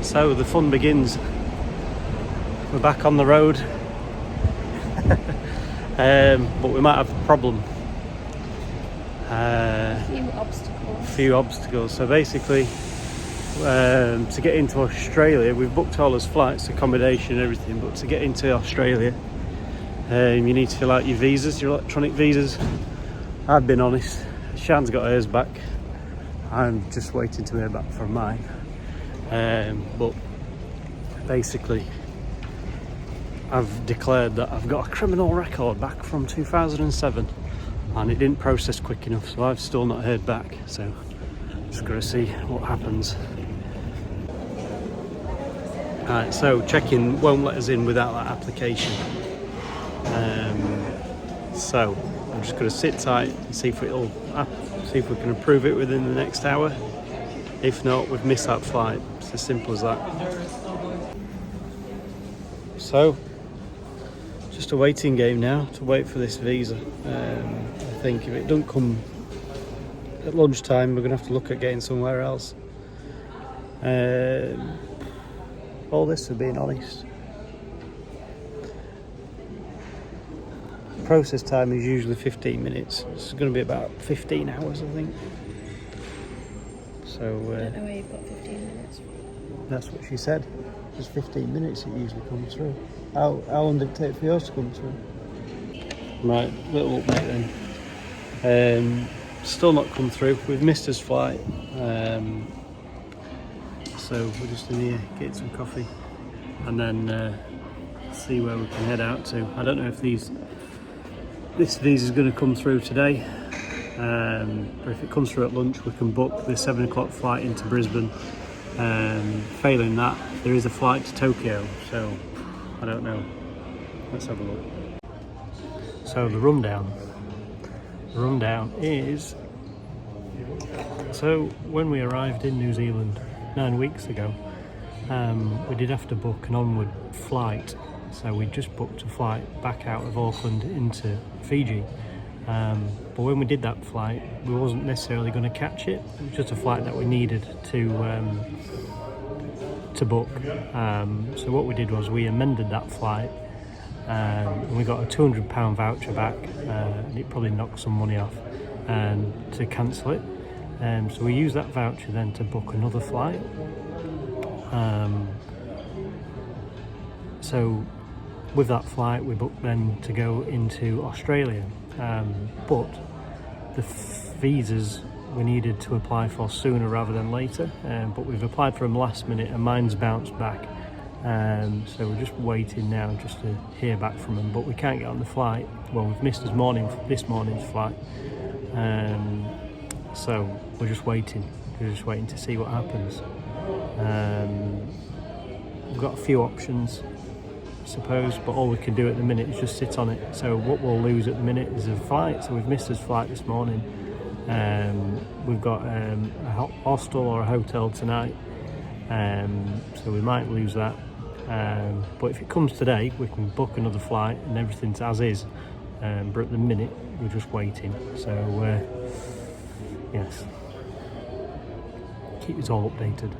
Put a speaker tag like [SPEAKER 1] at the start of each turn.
[SPEAKER 1] So the fun begins. We're back on the road, but we might have a problem.
[SPEAKER 2] A
[SPEAKER 1] few obstacles. So basically, to get into Australia, we've booked all those flights, accommodation, everything. But to get into Australia, you need to fill out your visas, your electronic visas. I've been honest. Shan's got hers back. I'm just waiting to hear back from mine. But basically, I've declared that I've got a criminal record back from 2007 and it didn't process quick enough, so I've still not heard back, so just gotta see what happens. Alright, so check-in won't let us in without that application, so I'm just gonna sit tight and see if we can approve it within the next hour. If not, we've missed that flight. It's as simple as that. So just a waiting game now to wait for this visa. I think if it doesn't come at lunchtime, we're going to have to look at getting somewhere else. All this for being honest. Process time is usually 15 minutes. It's going to be about 15 hours, I think. So
[SPEAKER 2] I don't know where you've got 15 minutes.
[SPEAKER 1] That's what she said. It's 15 minutes it usually comes through. How long did it take for yours to come through? Right, little update then. Still not come through. We've missed his flight. So we're just in here getting some coffee and then see where we can head out to. I don't know if this visa is going to come through today. But if it comes through at lunch, we can book the 7 o'clock flight into Brisbane. Failing that, there is a flight to Tokyo, so I don't know. Let's have a look. So the rundown is, so when we arrived in New Zealand 9 weeks ago, we did have to book an onward flight. So we just booked a flight back out of Auckland into Fiji. But when we did that flight, we wasn't necessarily going to catch it. It was just a flight that we needed to book. So what we did was we amended that flight, and we got a £200 voucher back, and it probably knocked some money off to cancel it. So we used that voucher then to book another flight. So with that flight, we booked then to go into Australia. But the visas we needed to apply for sooner rather than later, but we've applied for them last minute and mine's bounced back, so we're just waiting now just to hear back from them. But we can't get on the flight. Well, we've missed this morning's flight, so we're just waiting to see what happens. We've got a few options, I suppose, but all we can do at the minute is just sit on it. So what we'll lose at the minute is a flight. So we've missed his flight this morning. We've got a hostel or a hotel tonight, so we might lose that. But if it comes today, we can book another flight and everything's as is. But at the minute, we're just waiting. So yes, keep us all updated.